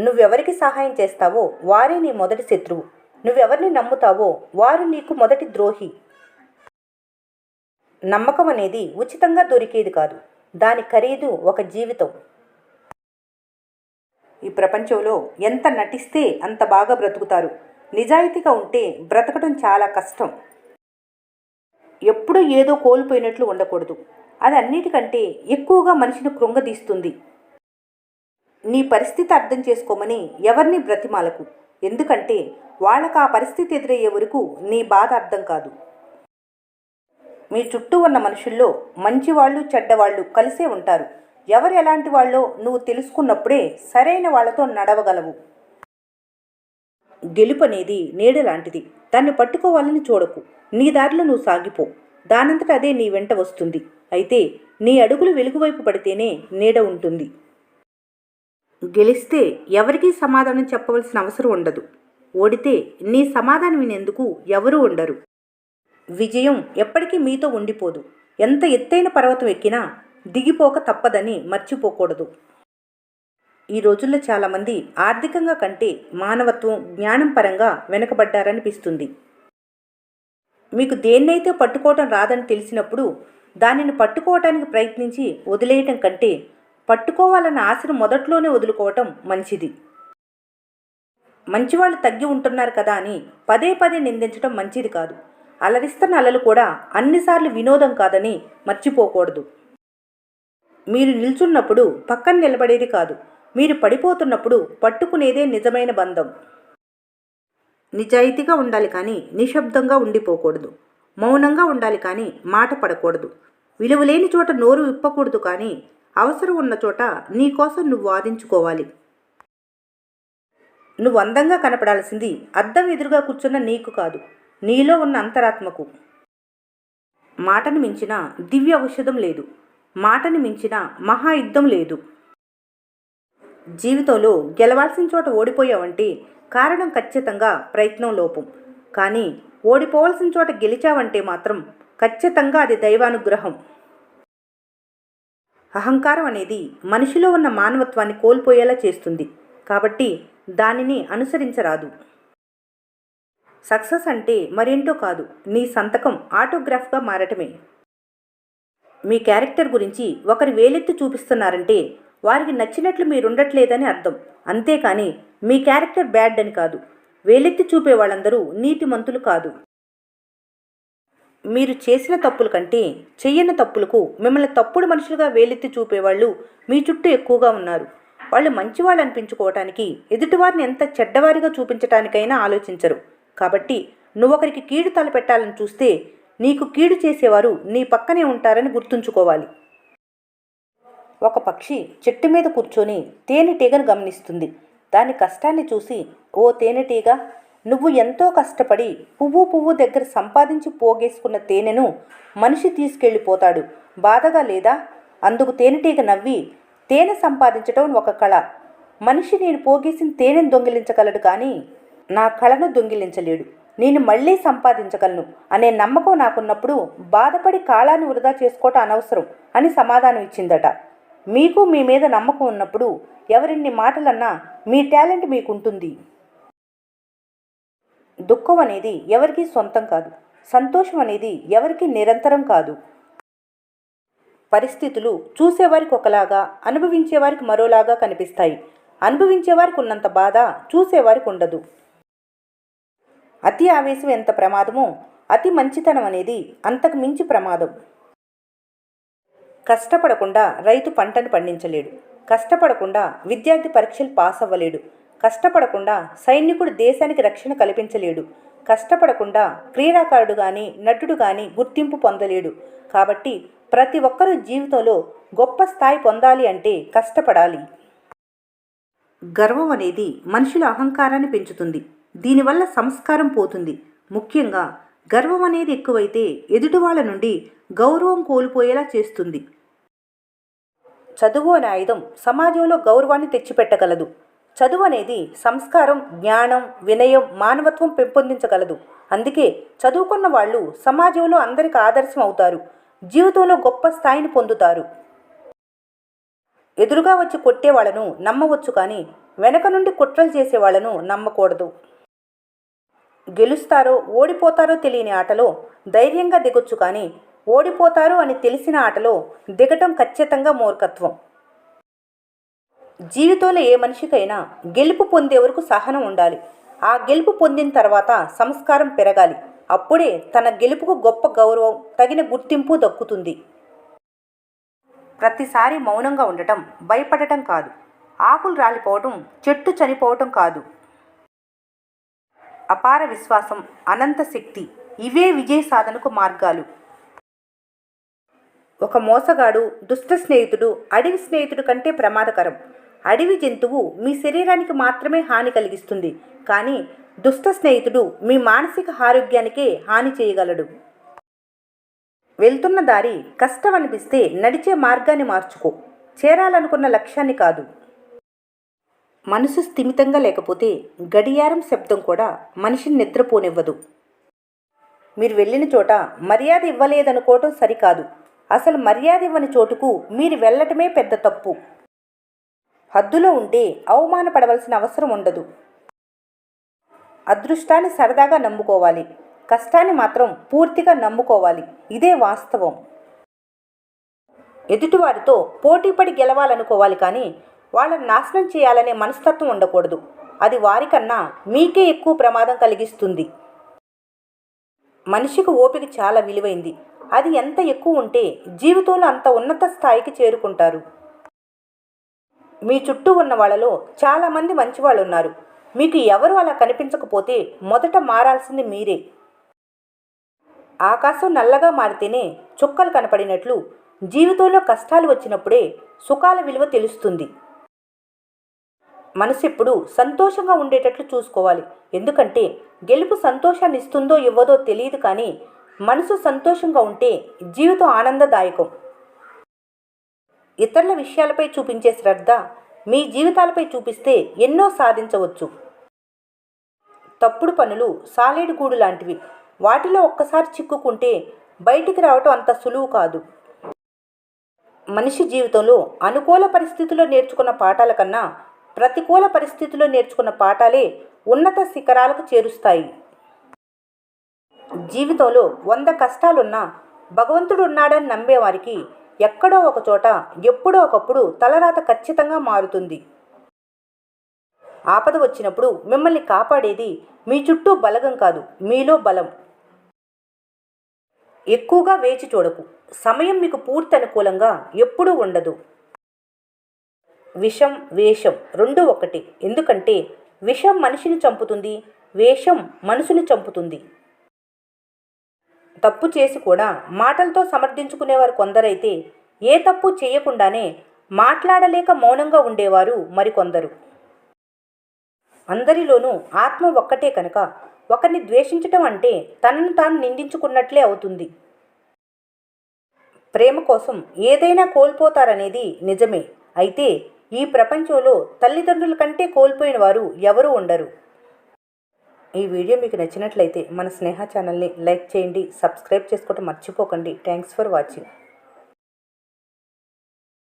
నువ్వెవరికి సహాయం చేస్తావో వారే నీ మొదటి శత్రువు. నువ్వెవరిని నమ్ముతావో వారు నీకు మొదటి ద్రోహి. నమ్మకం అనేది ఉచితంగా దొరికేది కాదు. దాని ఖరీదు ఒక జీవితం. ఈ ప్రపంచంలో ఎంత నటిస్తే అంత బాగా బ్రతుకుతారు. నిజాయితీగా ఉంటే బ్రతకడం చాలా కష్టం. ఎప్పుడూ ఏదో కోల్పోయినట్లు ఉండకూడదు. అది అన్నిటికంటే ఎక్కువగా మనిషిని కృంగదీస్తుంది. నీ పరిస్థితి అర్థం చేసుకోమని ఎవరిని బ్రతిమాలకు. ఎందుకంటే వాళ్ళకు ఆ పరిస్థితి ఎదురయ్యే వరకు నీ బాధ అర్థం కాదు. మీ చుట్టూ ఉన్న మనుషుల్లో మంచివాళ్ళు చెడ్డవాళ్ళు కలిసే ఉంటారు. ఎవరు ఎలాంటి వాళ్ళో నువ్వు తెలుసుకున్నప్పుడే సరైన వాళ్ళతో నడవగలవు. గెలుపు అనేది నీడ లాంటిది. దాన్ని పట్టుకోవాలని చూడకు. నీ దారిలో నువ్వు సాగిపో. దానంతట అదే నీ వెంట వస్తుంది. అయితే నీ అడుగులు వెలుగువైపు పడితేనే నీడ ఉంటుంది. గెలిస్తే ఎవరికీ సమాధానం చెప్పవలసిన అవసరం ఉండదు. ఓడితే నీ సమాధానం వినేందుకు ఎవరూ ఉండరు. విజయం ఎప్పటికీ మీతో ఉండిపోదు. ఎంత ఎత్తైన పర్వతం ఎక్కినా దిగిపోక తప్పదని మర్చిపోకూడదు. ఈ రోజుల్లో చాలామంది ఆర్థికంగా కంటే మానవత్వం, జ్ఞానం పరంగా వెనుకబడ్డారనిపిస్తుంది. మీకు దేన్నైతే పట్టుకోవటం రాదని తెలిసినప్పుడు దానిని పట్టుకోవటానికి ప్రయత్నించి వదిలేయటం కంటే పట్టుకోవాలన్న ఆశను మొదట్లోనే వదులుకోవటం మంచిది. మంచివాళ్ళు తగ్గి ఉంటున్నారు కదా అని పదే పదే నిందించడం మంచిది కాదు. అలరిస్తున్న అలలు కూడా అన్నిసార్లు వినోదం కాదని మర్చిపోకూడదు. మీరు నిల్చున్నప్పుడు పక్కన నిలబడేది కాదు. మీరు పడిపోతున్నప్పుడు పట్టుకునేదే నిజమైన బంధం. నిజాయితీగా ఉండాలి కానీ నిశ్శబ్దంగా ఉండిపోకూడదు. మౌనంగా ఉండాలి కానీ మాట పడకూడదు. విలువలేని చోట నోరు విప్పకూడదు కానీ అవసరం ఉన్న చోట నీకోసం నువ్వు వాదించుకోవాలి. నువ్వు అందంగా కనపడాల్సింది అద్దం ఎదురుగా కూర్చున్న నీకు కాదు, నీలో ఉన్న అంతరాత్మకు. మాటను మించిన దివ్య ఔషధం లేదు. మాటని మించిన మహాయుద్ధం లేదు. జీవితంలో గెలవాల్సిన చోట ఓడిపోయావంటే కారణం ఖచ్చితంగా ప్రయత్నం లోపం. కానీ ఓడిపోవాల్సిన చోట గెలిచావంటే మాత్రం ఖచ్చితంగా అది దైవానుగ్రహం. అహంకారం అనేది మనిషిలో ఉన్న మానవత్వాన్ని కోల్పోయేలా చేస్తుంది. కాబట్టి దానిని అనుసరించరాదు. సక్సెస్ అంటే మరేంటో కాదు, నీ సంతకం ఆటోగ్రాఫ్గా మారటమే. మీ క్యారెక్టర్ గురించి ఒకరి వేలెత్తి చూపిస్తున్నారంటే వారికి నచ్చినట్లు మీరుండట్లేదని అర్థం. అంతేకాని మీ క్యారెక్టర్ బ్యాడ్ అని కాదు. వేలెత్తి చూపే వాళ్ళందరూ నీతిమంతులు కాదు. మీరు చేసిన తప్పుల కంటే చెయ్యని తప్పులకు మిమ్మల్ని తప్పుడు మనుషులుగా వేలెత్తి చూపేవాళ్ళు మీ చుట్టూ ఎక్కువగా ఉన్నారు. వాళ్ళు మంచివాళ్ళు అనిపించుకోవటానికి ఎదుటివారిని ఎంత చెడ్డవారిగా చూపించటానికైనా ఆలోచించరు. కాబట్టి నువ్వొకరికి కీడు తలపెట్టాలని చూస్తే నీకు కీడు చేసేవారు నీ పక్కనే ఉంటారని గుర్తుంచుకోవాలి. ఒక పక్షి చెట్టు మీద కూర్చొని తేనెటీగను గమనిస్తుంది. దాని కష్టాన్ని చూసి, ఓ తేనెటీగ, నువ్వు ఎంతో కష్టపడి పువ్వు దగ్గర సంపాదించి పోగేసుకున్న తేనెను మనిషి తీసుకెళ్ళిపోతాడు, బాధగా లేదా? అందుకు తేనెటీగ నవ్వి, తేనె సంపాదించడం ఒక కళ. మనిషి నేను పోగేసిన తేనెను దొంగిలించగలడు కానీ నా కళను దొంగిలించలేడు. నేను మళ్ళీ సంపాదించగలను అనే నమ్మకం నాకున్నప్పుడు బాధపడి కాలాన్ని వృధా చేసుకోవటం అనవసరం అని సమాధానం ఇచ్చిందట. మీకు మీ మీద నమ్మకం ఉన్నప్పుడు ఎవరిన్ని మాటలన్నా మీ టాలెంట్ మీకుంటుంది. దుఃఖం అనేది ఎవరికీ సొంతం కాదు. సంతోషం అనేది ఎవరికీ నిరంతరం కాదు. పరిస్థితులు చూసేవారికి ఒకలాగా, అనుభవించేవారికి మరోలాగా కనిపిస్తాయి. అనుభవించేవారికి ఉన్నంత బాధ చూసేవారికి ఉండదు. అతి ఆవేశం ఎంత ప్రమాదమో అతి మంచితనం అనేది అంతకు మించి ప్రమాదం. కష్టపడకుండా రైతు పంటను పండించలేడు. కష్టపడకుండా విద్యార్థి పరీక్షలు పాస్ అవ్వలేడు. కష్టపడకుండా సైనికుడు దేశానికి రక్షణ కల్పించలేడు. కష్టపడకుండా క్రీడాకారుడు కానీ నటుడు కానీ గుర్తింపు పొందలేడు. కాబట్టి ప్రతి ఒక్కరూ జీవితంలో గొప్ప స్థాయి పొందాలి అంటే కష్టపడాలి. గర్వం అనేది మనుషుల అహంకారాన్ని పెంచుతుంది. దీనివల్ల సంస్కారం పోతుంది. ముఖ్యంగా గర్వం అనేది ఎక్కువైతే ఎదుటివాళ్ల నుండి గౌరవం కోల్పోయేలా చేస్తుంది. చదువు అనే ఆయుధం సమాజంలో గౌరవాన్ని తెచ్చిపెట్టగలదు. చదువు అనేది సంస్కారం, జ్ఞానం, వినయం, మానవత్వం పెంపొందించగలదు. అందుకే చదువుకున్న వాళ్ళు సమాజంలో అందరికి ఆదర్శం అవుతారు. జీవితంలో గొప్ప స్థాయిని పొందుతారు. ఎదురుగా వచ్చి కొట్టే వాళ్ళను నమ్మవచ్చు, కానీ వెనక నుండి కుట్రలు చేసే వాళ్ళను నమ్మకూడదు. గెలుస్తారో ఓడిపోతారో తెలియని ఆటలో ధైర్యంగా దిగొచ్చు, కానీ ఓడిపోతారు అని తెలిసిన ఆటలో దిగటం ఖచ్చితంగా మూర్ఖత్వం. జీవితంలో ఏ మనిషికైనా గెలుపు పొందే వరకు సహనం ఉండాలి. ఆ గెలుపు పొందిన తర్వాత సంస్కారం పెరగాలి. అప్పుడే తన గెలుపుకు గొప్ప గౌరవం, తగిన గుర్తింపు దక్కుతుంది. ప్రతిసారి మౌనంగా ఉండటం భయపడటం కాదు. ఆకులు రాలిపోవటం, చెట్టు చనిపోవటం కాదు. అపార విశ్వాసం, అనంత శక్తి, ఇవే విజయ సాధనకు మార్గాలు. ఒక మోసగాడు, దుష్ట స్నేహితుడు అడవి స్నేహితుడు కంటే ప్రమాదకరం. అడవి జంతువు మీ శరీరానికి మాత్రమే హాని కలిగిస్తుంది, కానీ దుష్ట స్నేహితుడు మీ మానసిక ఆరోగ్యానికే హాని చేయగలడు. వెళ్తున్న దారి కష్టం అనిపిస్తే నడిచే మార్గాన్ని మార్చుకో, చేరాలనుకున్న లక్ష్యాన్ని కాదు. మనసు స్థిమితంగా లేకపోతే గడియారం శబ్దం కూడా మనిషిని నిద్రపోనివ్వదు. మీరు వెళ్ళిన చోట మర్యాద ఇవ్వలేదనుకోవటం సరికాదు. అసలు మర్యాద ఇవ్వని చోటుకు మీరు వెళ్ళటమే పెద్ద తప్పు. హద్దులో ఉంటే అవమానపడవలసిన అవసరం ఉండదు. అదృష్టాన్ని సరదాగా నమ్ముకోవాలి, కష్టాన్ని మాత్రం పూర్తిగా నమ్ముకోవాలి. ఇదే వాస్తవం. ఎదుటివారితో పోటీపడి గెలవాలనుకోవాలి, కానీ వాళ్ళని నాశనం చేయాలనే మనస్తత్వం ఉండకూడదు. అది వారికన్నా మీకే ఎక్కువ ప్రమాదం కలిగిస్తుంది. మనిషికి ఓపిక చాలా విలువైంది. అది ఎంత ఎక్కువ ఉంటే జీవితంలో అంత ఉన్నత స్థాయికి చేరుకుంటారు. మీ చుట్టూ ఉన్న వాళ్ళలో చాలామంది మంచివాళ్ళు ఉన్నారు. మీకు ఎవరు అలా కనిపించకపోతే మొదట మారాల్సింది మీరే. ఆకాశం నల్లగా మారితేనే చుక్కలు కనపడినట్లు జీవితంలో కష్టాలు వచ్చినప్పుడే సుఖాల విలువ తెలుస్తుంది. మనసు ఎప్పుడు సంతోషంగా ఉండేటట్లు చూసుకోవాలి. ఎందుకంటే గెలుపు సంతోషాన్ని ఇస్తుందో ఇవ్వదో తెలియదు, కానీ మనసు సంతోషంగా ఉంటే జీవితం ఆనందదాయకం. ఇతరుల విషయాలపై చూపించే శ్రద్ధ మీ జీవితాలపై చూపిస్తే ఎన్నో సాధించవచ్చు. తప్పుడు పనులు సాలేడు గూడు లాంటివి. వాటిలో ఒక్కసారి చిక్కుకుంటే బయటికి రావటం అంత సులువు కాదు. మనిషి జీవితంలో అనుకూల పరిస్థితుల్లో నేర్చుకున్న పాఠాల కన్నా ప్రతికూల పరిస్థితుల్లో నేర్చుకున్న పాఠాలే ఉన్నత శిఖరాలకు చేరుస్తాయి. జీవితంలో 100 కష్టాలున్నా భగవంతుడు ఉన్నాడని నమ్మేవారికి ఎక్కడో ఒక చోట ఎప్పుడో ఒకప్పుడు తలరాత ఖచ్చితంగా మారుతుంది. ఆపద వచ్చినప్పుడు మిమ్మల్ని కాపాడేది మీ చుట్టూ బలగం కాదు, మీలో బలం. ఎక్కువగా వేచి చూడకు. సమయం మీకు పూర్తి అనుకూలంగా ఎప్పుడూ ఉండదు. విషం, వేషం రెండూ ఒకటి. ఎందుకంటే విషం మనిషిని చంపుతుంది, వేషం మనసుని చంపుతుంది. తప్పు చేసి కూడా మాటలతో సమర్థించుకునేవారు కొందరైతే, ఏ తప్పు చేయకుండానే మాట్లాడలేక మౌనంగా ఉండేవారు మరికొందరు. అందరిలోనూ ఆత్మ ఒక్కటే కనుక ఒకరిని ద్వేషించటం అంటే తనను తాను నిందించుకున్నట్లే అవుతుంది. ప్రేమ కోసం ఏదైనా కోల్పోతారనేది నిజమే. అయితే ఈ ప్రపంచంలో తల్లిదండ్రుల కంటే కోల్పోయిన వారు ఎవరూ ఉండరు. ఈ వీడియో మీకు నచ్చినట్లయితే మన స్నేహ ఛానల్ని లైక్ చేయండి, సబ్స్క్రైబ్ చేసుకోవడం మర్చిపోకండి. Thanks for watching.